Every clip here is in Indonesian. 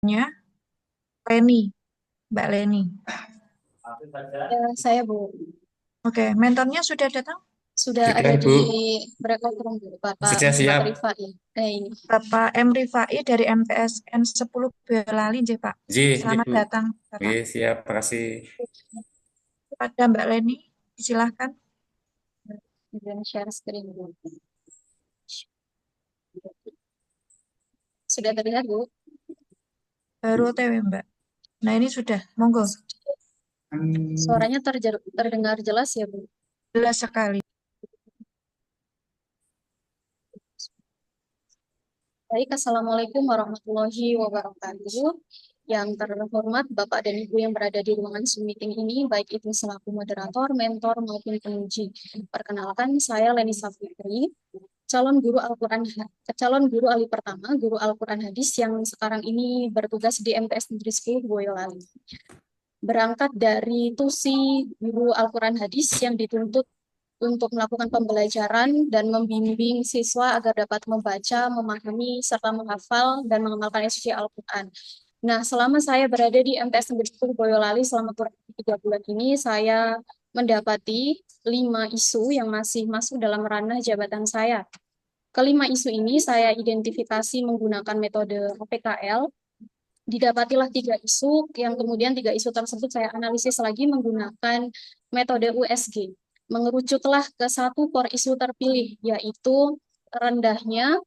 Ya, Leni, Mbak Leni. Ya, saya Bu, Oke, mentornya sudah datang? sudah ada Sudah, di Bu. breakout room Bu, Bapak Sudah Muhammad siap. Rifai. Ini. Bapak M. Rifai dari MTSN 10 Boyolali, J, Pak. Ji, Selamat Ibu. datang, Oke, Bapak. siap. Makasih. Pada Mbak Leni, silahkan. Dan share screen Bu. Sudah terlihat Bu? Baru OTW, Mbak. Nah, ini sudah. Monggo. Suaranya terdengar jelas ya Bu? Jelas sekali. Baik, Assalamualaikum warahmatullahi wabarakatuh. Yang terhormat Bapak dan Ibu yang berada di ruangan Zoom meeting ini, baik itu selaku moderator, mentor, maupun penguji. Perkenalkan, saya Leni Safitri, calon guru alif pertama, guru Al-Quran Hadis yang sekarang ini bertugas di MTS Negeri 10 Boyolali. Berangkat dari tusi guru Al-Quran Hadis yang dituntut untuk melakukan pembelajaran dan membimbing siswa agar dapat membaca, memahami, serta menghafal dan mengamalkan isi Al-Quran. Nah, selama saya berada di MTS Negeri 10 Boyolali selama kurang lebih 3 bulan ini, saya mendapati 5 isu yang masih masuk dalam ranah jabatan saya. Kelima isu ini saya identifikasi menggunakan metode OPKL. Didapatilah 3 isu, yang kemudian 3 isu tersebut saya analisis lagi menggunakan metode USG. Mengerucutlah ke satu core isu terpilih, yaitu rendahnya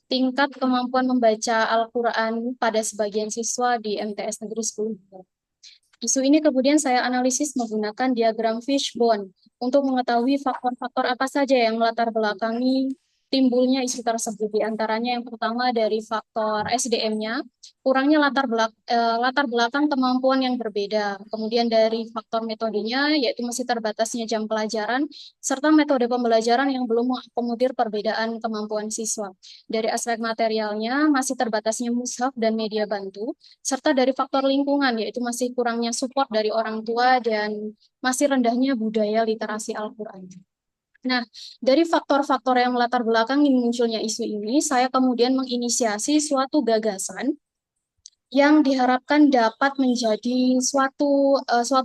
tingkat kemampuan membaca Al-Quran pada sebagian siswa di MTS Negeri 10. Isu ini kemudian saya analisis menggunakan diagram fishbone untuk mengetahui faktor-faktor apa saja yang melatar belakangi timbulnya isu tersebut. Di antaranya yang pertama dari faktor SDM-nya, kurangnya latar belakang kemampuan yang berbeda. Kemudian dari faktor metodenya, yaitu masih terbatasnya jam pelajaran, serta metode pembelajaran yang belum mengakomodir perbedaan kemampuan siswa. Dari aspek materialnya, masih terbatasnya mushaf dan media bantu, serta dari faktor lingkungan, yaitu masih kurangnya support dari orang tua dan masih rendahnya budaya literasi Al-Quran. Nah, dari faktor-faktor yang melatar belakangi munculnya isu ini, saya kemudian menginisiasi suatu gagasan yang diharapkan dapat menjadi suatu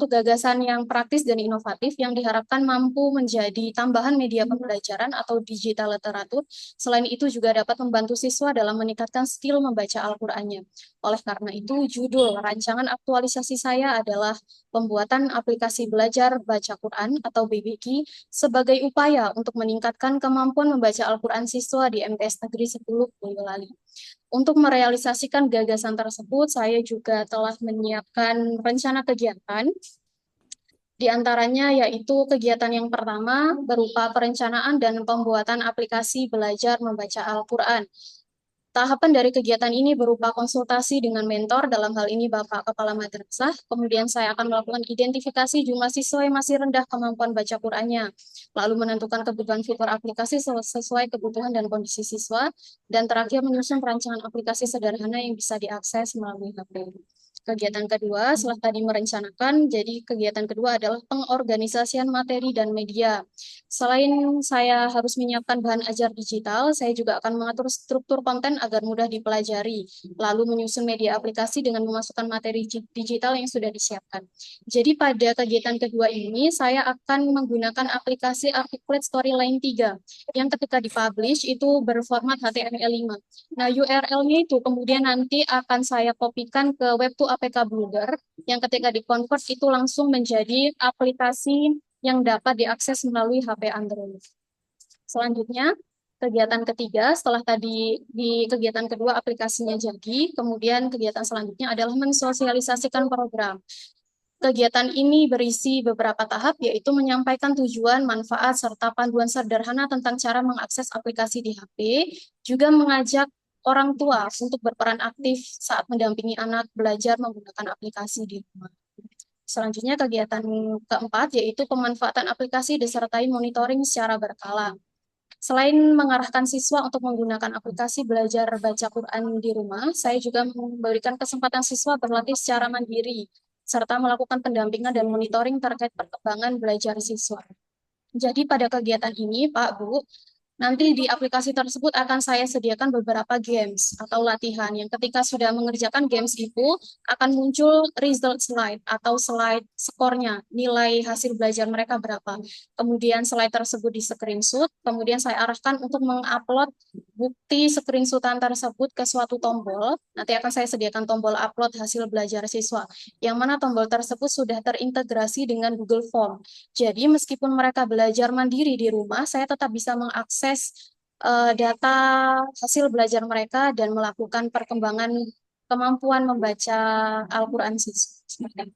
gagasan yang praktis dan inovatif yang diharapkan mampu menjadi tambahan media pembelajaran atau digital literatur. Selain itu juga dapat membantu siswa dalam meningkatkan skill membaca Al-Qur'annya. Oleh karena itu, judul rancangan aktualisasi saya adalah pembuatan aplikasi belajar baca Quran atau BBQ sebagai upaya untuk meningkatkan kemampuan membaca Al-Quran siswa di MTS Negeri 10 Boyolali. Untuk merealisasikan gagasan tersebut, saya juga telah menyiapkan rencana kegiatan, di antaranya yaitu kegiatan yang pertama berupa perencanaan dan pembuatan aplikasi belajar membaca Al-Quran. Tahapan dari kegiatan ini berupa konsultasi dengan mentor, dalam hal ini Bapak Kepala Madrasah. Kemudian saya akan melakukan identifikasi jumlah siswa yang masih rendah kemampuan baca Qur'annya. Lalu menentukan kebutuhan fitur aplikasi sesuai kebutuhan dan kondisi siswa. Dan terakhir menyusun rancangan aplikasi sederhana yang bisa diakses melalui HP. Kegiatan kedua, setelah tadi merencanakan, jadi kegiatan kedua adalah pengorganisasian materi dan media. Selain saya harus menyiapkan bahan ajar digital, saya juga akan mengatur struktur konten agar mudah dipelajari, lalu menyusun media aplikasi dengan memasukkan materi digital yang sudah disiapkan. Jadi pada kegiatan kedua ini, saya akan menggunakan aplikasi Articulate Storyline 3, yang ketika dipublish itu berformat HTML5. Nah, URL-nya itu kemudian nanti akan saya kopikan ke Web2 APK Blogger, yang ketika di-convert itu langsung menjadi aplikasi yang dapat diakses melalui HP Android. Selanjutnya, kegiatan ketiga, setelah tadi di kegiatan kedua aplikasinya jadi, kemudian kegiatan selanjutnya adalah mensosialisasikan program. Kegiatan ini berisi beberapa tahap, yaitu menyampaikan tujuan, manfaat, serta panduan sederhana tentang cara mengakses aplikasi di HP, juga mengajak orang tua untuk berperan aktif saat mendampingi anak belajar menggunakan aplikasi di rumah. Selanjutnya kegiatan keempat yaitu pemanfaatan aplikasi disertai monitoring secara berkala. Selain mengarahkan siswa untuk menggunakan aplikasi belajar baca Quran di rumah, saya juga memberikan kesempatan siswa berlatih secara mandiri, serta melakukan pendampingan dan monitoring terkait perkembangan belajar siswa. Jadi pada kegiatan ini, Pak, Bu, Nanti di aplikasi tersebut akan saya sediakan beberapa games atau latihan yang ketika sudah mengerjakan games itu akan muncul result slide atau slide skornya, nilai hasil belajar mereka berapa. Kemudian slide tersebut di screenshot, kemudian saya arahkan untuk mengupload bukti screenshotan tersebut ke suatu tombol. Nanti akan saya sediakan tombol upload hasil belajar siswa, yang mana tombol tersebut sudah terintegrasi dengan Google Form. Jadi meskipun mereka belajar mandiri di rumah, saya tetap bisa mengakses data hasil belajar mereka dan melakukan perkembangan kemampuan membaca Al-Quran siswa. Seperti itu.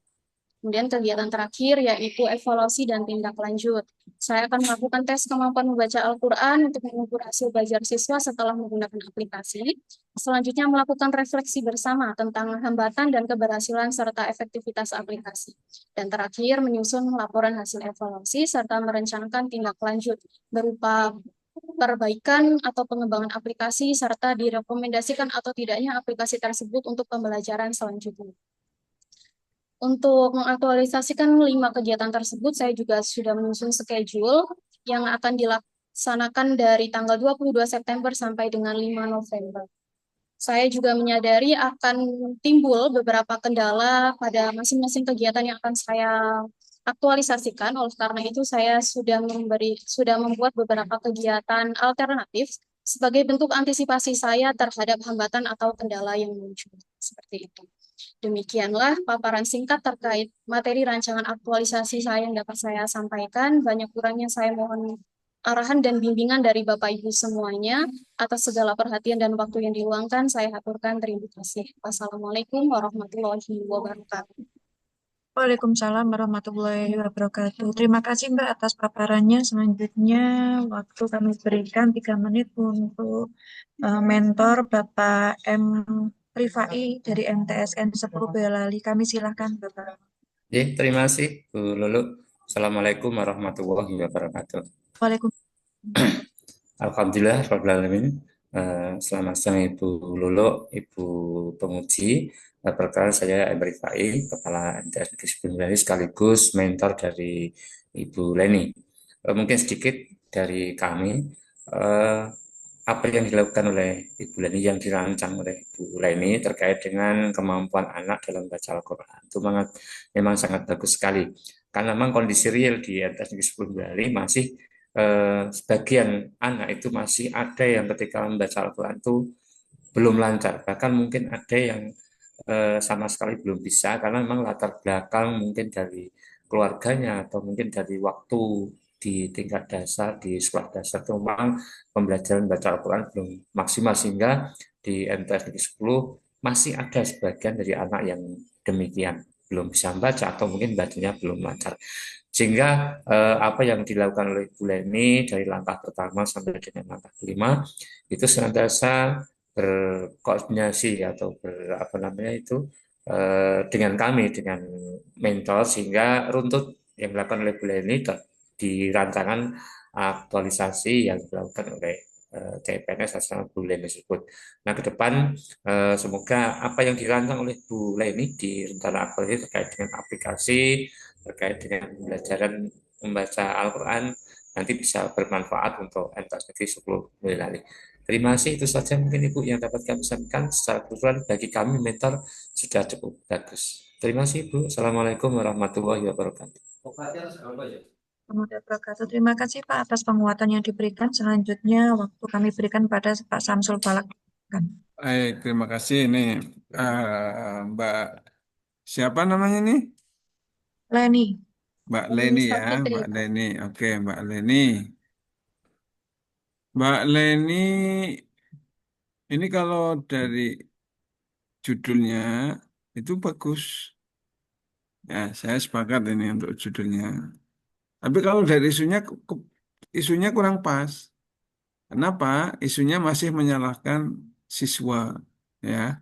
Kemudian kegiatan terakhir yaitu evaluasi dan tindak lanjut. Saya akan melakukan tes kemampuan membaca Al-Quran untuk mengukur hasil belajar siswa setelah menggunakan aplikasi. Selanjutnya melakukan refleksi bersama tentang hambatan dan keberhasilan serta efektivitas aplikasi. Dan terakhir menyusun laporan hasil evaluasi serta merencanakan tindak lanjut berupa perbaikan atau pengembangan aplikasi serta direkomendasikan atau tidaknya aplikasi tersebut untuk pembelajaran selanjutnya. Untuk mengaktualisasikan 5 kegiatan tersebut, saya juga sudah menyusun schedule yang akan dilaksanakan dari tanggal 22 September sampai dengan 5 November. Saya juga menyadari akan timbul beberapa kendala pada masing-masing kegiatan yang akan saya aktualisasikan. Oleh karena itu, saya sudah membuat beberapa kegiatan alternatif sebagai bentuk antisipasi saya terhadap hambatan atau kendala yang muncul. Seperti itu. Demikianlah paparan singkat terkait materi rancangan aktualisasi saya yang dapat saya sampaikan. Banyak kurangnya saya mohon arahan dan bimbingan dari Bapak Ibu semuanya. Atas segala perhatian dan waktu yang diluangkan, saya haturkan terima kasih. Wassalamualaikum warahmatullahi wabarakatuh. Waalaikumsalam warahmatullahi wabarakatuh. Terima kasih Mbak atas paparannya. Selanjutnya waktu kami berikan 3 menit untuk mentor Bapak M. Rifai dari MTSN 10 Boyolali. Kami silakan Bapak. Ya, terima kasih Bu Lulu. Assalamualaikum warahmatullahi wabarakatuh. Waalaikumsalam. Alhamdulillah, Rabbil Alamin. Selamat siang Ibu Lulu, Ibu penguji. Perkenalkan saya Emre Fai, Kepala MTS Negeri 9 sekaligus mentor dari Ibu Leni. Mungkin sedikit dari kami, eh, apa yang dilakukan oleh Ibu Leni, yang dirancang oleh Ibu Leni terkait dengan kemampuan anak dalam baca Al-Quran. Itu memang sangat bagus sekali. Karena memang kondisi real di MTS Negeri 10 Bali masih sebagian anak itu masih ada yang ketika membaca Al-Quran itu belum lancar. Bahkan mungkin ada yang sama sekali belum bisa karena memang latar belakang mungkin dari keluarganya atau mungkin dari waktu di tingkat dasar di sekolah dasar itu memang pembelajaran baca Al-Quran belum maksimal sehingga di MTS Negeri 10 masih ada sebagian dari anak yang demikian belum bisa membaca atau mungkin bacanya belum lancar. Sehingga apa yang dilakukan oleh Bu Leni dari langkah pertama sampai dengan langkah kelima itu senantiasa berkoordinasi atau apa namanya itu dengan kami, dengan mentor sehingga runtut yang dilakukan oleh Bu Leni di rancangan aktualisasi yang dilakukan oleh CPNS asal Bu Leni tersebut. Nah, ke depan semoga apa yang dirancang oleh Bu Leni di rencana aktualisasi terkait dengan aplikasi, terkait dengan pembelajaran membaca Al-Quran nanti bisa bermanfaat untuk MTS Negeri 10 Boyolali. Terima kasih, itu saja mungkin Ibu yang dapat kami sampaikan. Secara keseluruhan bagi kami mentor sudah cukup bagus. Terima kasih Ibu. Assalamualaikum warahmatullahi wabarakatuh. Wabarakatuh. Terima kasih Pak atas penguatan yang diberikan. Selanjutnya waktu kami berikan pada Pak Samsul Balak. Baik, terima kasih. Ini Mbak siapa namanya nih? Leni. Mbak Leni ya, Fitri, Mbak Pak. Leni. Oke, Mbak Leni. Mbak Leni, ini kalau dari judulnya itu bagus. Ya, saya sepakat ini untuk judulnya. Tapi kalau dari isunya kurang pas. Kenapa? Isunya masih menyalahkan siswa, ya.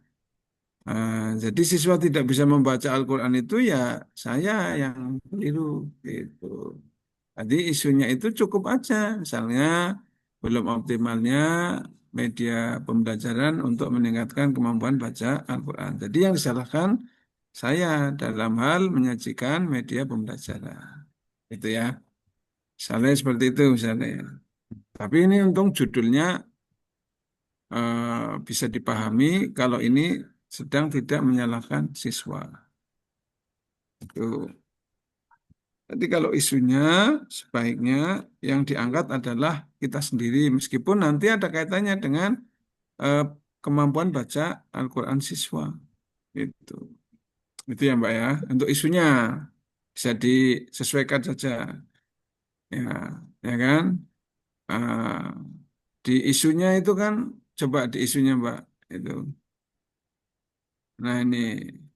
Jadi siswa tidak bisa membaca Al-Quran itu ya saya yang keliru gitu. Jadi isunya itu cukup aja, misalnya belum optimalnya media pembelajaran untuk meningkatkan kemampuan baca Al-Quran. Jadi yang disalahkan saya dalam hal menyajikan media pembelajaran. Itu ya. Misalnya seperti itu misalnya. Tapi ini untung judulnya bisa dipahami kalau ini sedang tidak menyalahkan siswa. Itu. Jadi kalau isunya sebaiknya yang diangkat adalah kita sendiri, meskipun nanti ada kaitannya dengan eh, kemampuan baca Al-Quran siswa. Itu. Itu ya Mbak ya. Untuk isunya bisa disesuaikan saja. Ya, ya kan? Ah, di isunya itu kan, coba di isunya Mbak. Itu. Nah ini,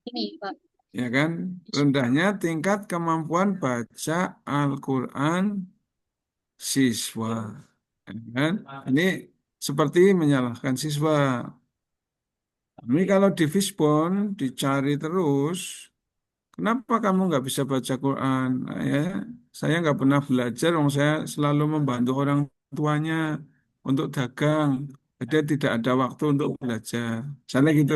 Ini Pak, ya kan? Rendahnya tingkat kemampuan baca Al-Quran siswa. Ya kan? Ini seperti menyalahkan siswa. Ini kalau di Fishbone dicari terus, kenapa kamu nggak bisa baca Quran? Nah, ya, saya nggak pernah belajar, wong saya selalu membantu orang tuanya untuk dagang. Jadi tidak ada waktu untuk belajar. Misalnya gitu.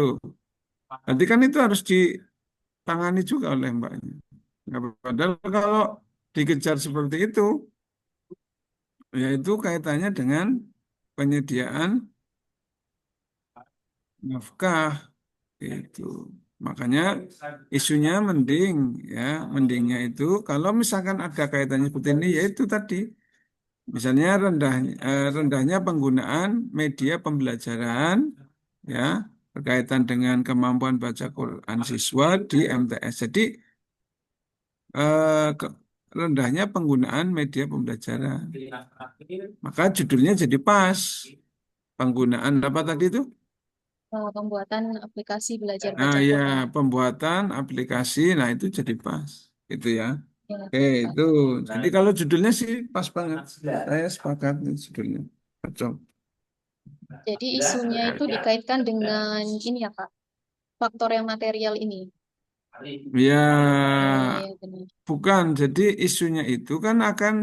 Nanti kan itu harus ditangani juga oleh mbaknya. Nggak padahal kalau dikejar seperti itu, yaitu kaitannya dengan penyediaan nafkah itu. Makanya isunya mending ya, mendingnya itu kalau misalkan ada kaitannya seperti ini yaitu tadi misalnya rendahnya penggunaan media pembelajaran ya berkaitan dengan kemampuan baca Quran siswa di MTS. Jadi rendahnya penggunaan media pembelajaran. Maka judulnya jadi pas. Penggunaan apa tadi itu? pembuatan aplikasi belajar Nah, baca ya, Quran. pembuatan aplikasi, nah itu jadi pas. Itu ya. Ya, Oke, itu. Jadi kalau judulnya sih pas banget. Saya sepakat nih judulnya. Cocok. jadi isunya itu dikaitkan dengan ini ya Pak, faktor yang material ini. Ya, Ya benar. bukan. Jadi isunya itu kan akan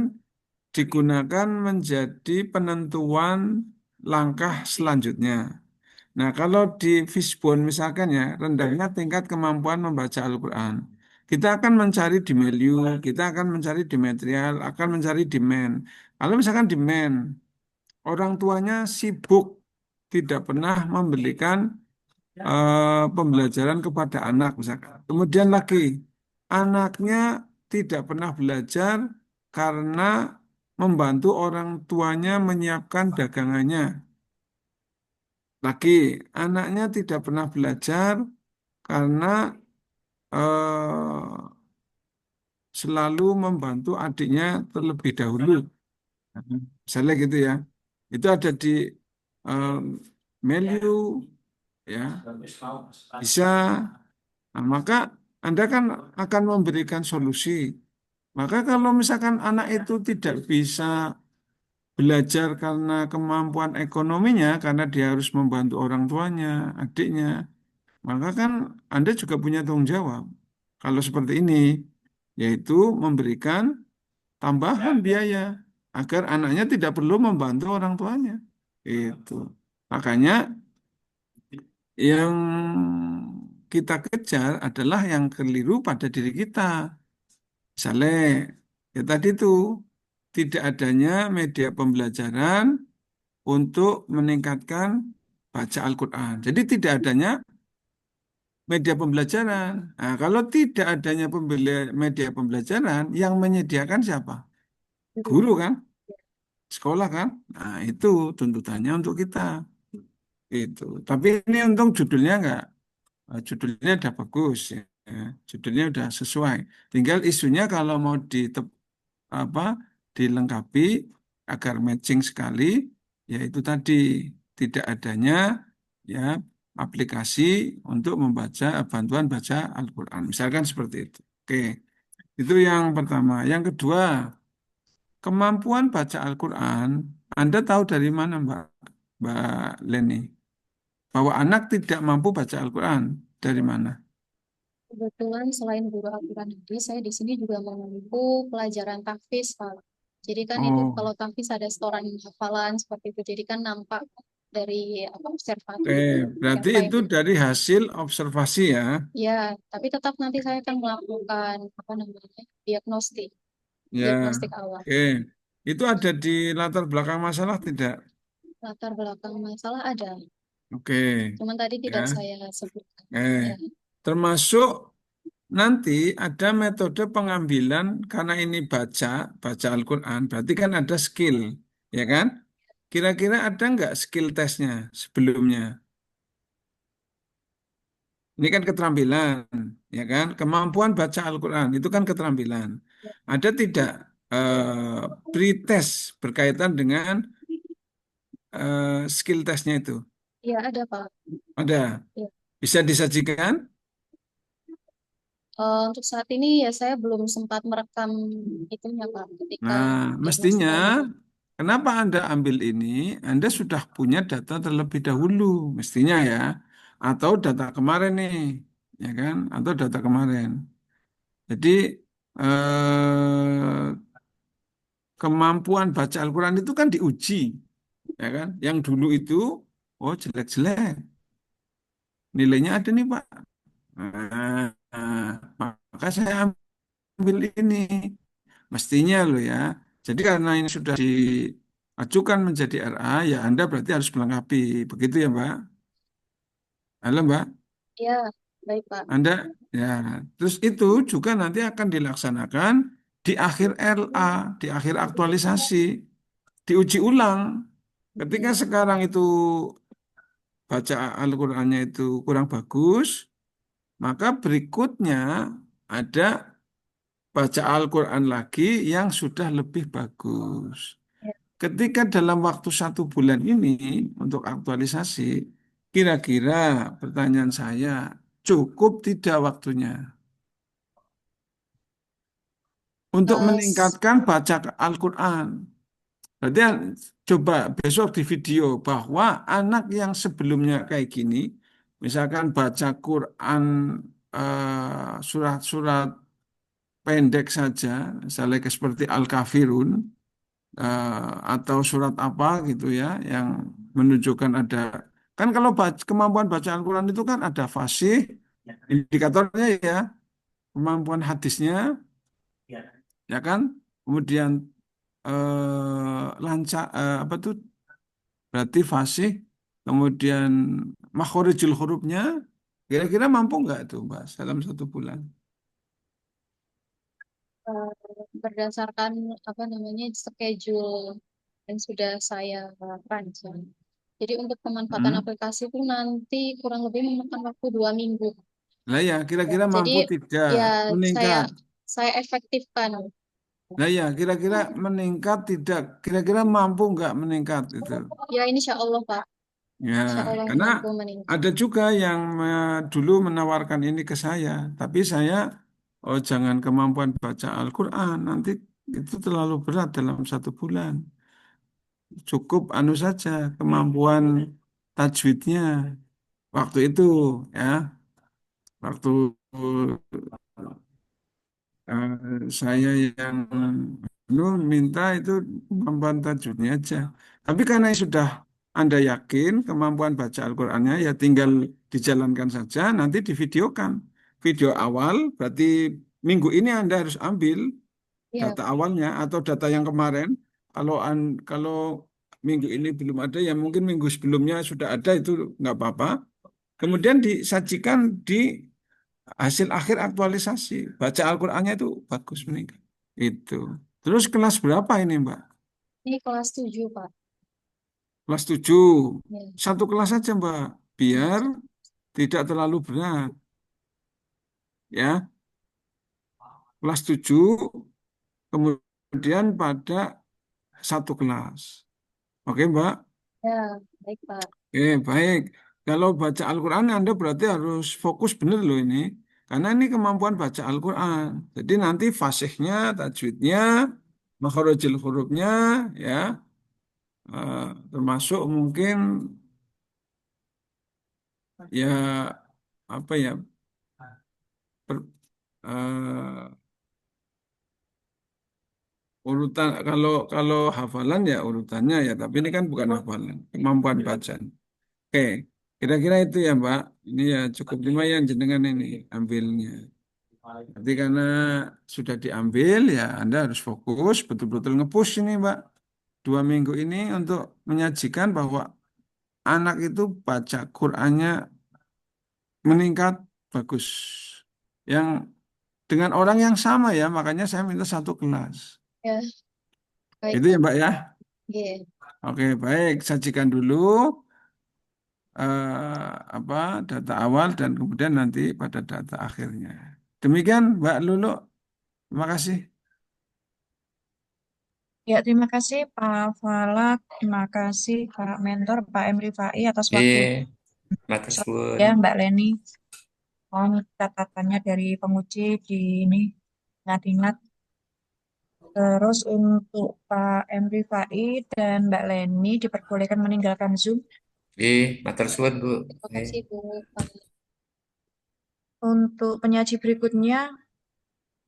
digunakan menjadi penentuan langkah selanjutnya. Nah, kalau di Fishbone misalkan ya, rendahnya tingkat kemampuan membaca Al-Quran. Kita akan mencari di value, kita akan mencari di material, akan mencari demand. Kalau misalkan demand, orang tuanya sibuk, tidak pernah memberikan pembelajaran kepada anak misalkan. Kemudian lagi, anaknya tidak pernah belajar karena membantu orang tuanya menyiapkan dagangannya. Lagi, anaknya tidak pernah belajar karena eh, selalu membantu adiknya terlebih dahulu. Misalnya gitu ya. Itu ada di eh, menu ya. Bisa. Nah, maka Anda kan akan memberikan solusi. Maka kalau misalkan anak itu tidak bisa belajar karena kemampuan ekonominya, karena dia harus membantu orang tuanya, adiknya, maka kan Anda juga punya tanggung jawab. Kalau seperti ini, yaitu memberikan tambahan biaya agar anaknya tidak perlu membantu orang tuanya. Itu. Makanya yang kita kejar adalah yang keliru pada diri kita. Misalnya, ya tadi itu tidak adanya media pembelajaran untuk meningkatkan baca Al-Quran. Jadi tidak adanya media pembelajaran. Nah, kalau tidak adanya media pembelajaran, yang menyediakan siapa? Guru kan? Sekolah kan? Nah, itu tuntutannya untuk kita. Itu. Tapi ini untung judulnya enggak. Judulnya udah bagus ya. Judulnya udah sesuai. Tinggal isunya kalau mau apa dilengkapi agar matching sekali, yaitu tadi tidak adanya ya aplikasi untuk membaca bantuan baca Al-Quran. Misalkan seperti itu. Oke, itu yang pertama. Yang kedua, kemampuan baca Al-Quran. Anda tahu dari mana, Mbak Leni? Bahwa anak tidak mampu baca Al-Quran. Dari mana? Kebetulan selain guru Al-Quran hadis, saya di sini juga menempuh pelajaran tahfiz, Pak. Jadi kan itu Oh, kalau tahfiz ada setoran hafalan seperti itu. Jadi kan nampak dari apa observasi oke. Berarti siapa itu yang dari hasil observasi ya. ya, tapi tetap nanti saya akan melakukan apa namanya diagnostik, Ya, diagnostik awal. oke. Itu ada di latar belakang masalah tidak? Latar belakang masalah ada, Oke, cuman tadi tidak ya. saya sebutkan. Eh, Ya, termasuk nanti ada metode pengambilan karena ini baca Al-Quran, berarti kan ada skill, ya kan? Kira-kira ada nggak skill tesnya sebelumnya? Ini kan keterampilan, ya kan? Kemampuan baca Al-Quran itu kan keterampilan. Ada tidak pretest berkaitan dengan skill tesnya itu? ya ada Pak. Ada. Ya. Bisa disajikan? Untuk saat ini ya saya belum sempat merekam itunya Pak ketika Nah, mestinya diagnosa ini. kenapa Anda ambil ini? Anda sudah punya data terlebih dahulu, mestinya ya. Atau data kemarin nih, ya kan? Atau data kemarin. Jadi kemampuan baca Al-Quran itu kan diuji, ya kan? Yang dulu itu, oh jelek-jelek, nilainya ada nih Pak. Nah, maka saya ambil ini, mestinya loh ya. Jadi karena ini sudah diajukan menjadi RA, ya Anda berarti harus melengkapi, begitu ya Mbak? Halo Mbak, Ya, baik Pak. Anda ya. Terus itu juga nanti akan dilaksanakan di akhir LA, di akhir aktualisasi, diuji ulang. Ketika sekarang itu baca Al-Qur'annya itu kurang bagus, maka berikutnya ada baca Al-Qur'an lagi yang sudah lebih bagus. Ya, Ketika dalam waktu 1 bulan ini untuk aktualisasi, kira-kira pertanyaan saya, cukup tidak waktunya untuk eh, s- meningkatkan baca Al-Quran? Berarti coba besok di video bahwa anak yang sebelumnya kayak gini, misalkan baca Quran surat-surat pendek saja, misalnya seperti Al-Kafirun atau surat apa gitu ya, yang menunjukkan ada, kan kalau kemampuan baca Al-Quran itu kan ada fasih, indikatornya ya, kemampuan hadisnya, ya kan, kemudian lancar apa tuh berarti fasih, kemudian makhorijul hurufnya, kira-kira mampu nggak tuh Mbak dalam 1 bulan? eh, Berdasarkan apa namanya schedule yang sudah saya rancang. Jadi untuk pemanfaatan Hmm? aplikasi itu nanti kurang lebih memakan waktu 2 minggu. Lah ya, Ya, kira-kira jadi mampu tidak ya saya meningkat? saya efektifkan. Lah ya, kira-kira meningkat tidak? Kira-kira mampu nggak meningkat itu? Ya insya Allah Pak, Ya, insya Allah karena mampu meningkat. ada juga yang dulu menawarkan ini ke saya, tapi saya, oh jangan kemampuan baca Al-Quran, nanti itu terlalu berat dalam 1 bulan. Cukup anu saja, kemampuan tajwidnya. Waktu itu ya, waktu eh, saya yang lu minta itu kemampuan tajwidnya aja. Tapi karena sudah Anda yakin kemampuan baca Al-Qur'annya, ya tinggal dijalankan saja, nanti divideokan. Video awal berarti minggu ini Anda harus ambil Ya, data awalnya atau data yang kemarin. Kalau minggu ini belum ada, ya mungkin minggu sebelumnya sudah ada, itu nggak apa-apa. Kemudian disajikan di hasil akhir aktualisasi. Baca Al-Qur'annya itu bagus meningkat. Itu. Terus kelas berapa ini, Mbak? ini kelas 7 Pak. Kelas 7. Ya, Satu kelas saja, Mbak. Biar tidak terlalu berat. Ya, kelas 7, kemudian pada satu kelas. Oke, Mbak? ya, baik Pak. Oke, baik. Kalau baca Al-Quran, Anda berarti harus fokus benar loh ini. Karena ini kemampuan baca Al-Quran. Jadi nanti fasihnya, tajwidnya, makharijul hurufnya, ya, termasuk mungkin ya apa ya per- eh, urutan, kalau kalau hafalan ya urutannya ya, tapi ini kan bukan hafalan, kemampuan bacaan. Oke, kira-kira itu ya Mbak. Ini ya cukup lumayan jenengan ini ambilnya. Jadi karena sudah diambil ya Anda harus fokus betul-betul nge-push ini Mbak. 2 minggu ini untuk menyajikan bahwa anak itu baca Qur'annya meningkat bagus. Yang dengan orang yang sama ya, makanya saya minta satu kelas. Ya, baik, Itu ya Pak. Mbak ya. Oke. Oke, baik. Sajikan dulu apa data awal dan kemudian nanti pada data akhirnya. Demikian Mbak Lulu. Terima kasih. Ya, terima kasih Pak Falak, terima kasih Pak Mentor, Pak M. Rifai atas waktu matur suwun. ya, Mbak Leni. Mohon catatannya dari penguji di ini ingat-ingat. Terus untuk Pak M. Rifai dan Mbak Leni diperbolehkan meninggalkan Zoom. Matur suwun Bu. Terima kasih, Bu. Untuk penyaji berikutnya,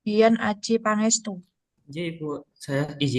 Dian Aji Pangestu. Jadi Ibu, saya izin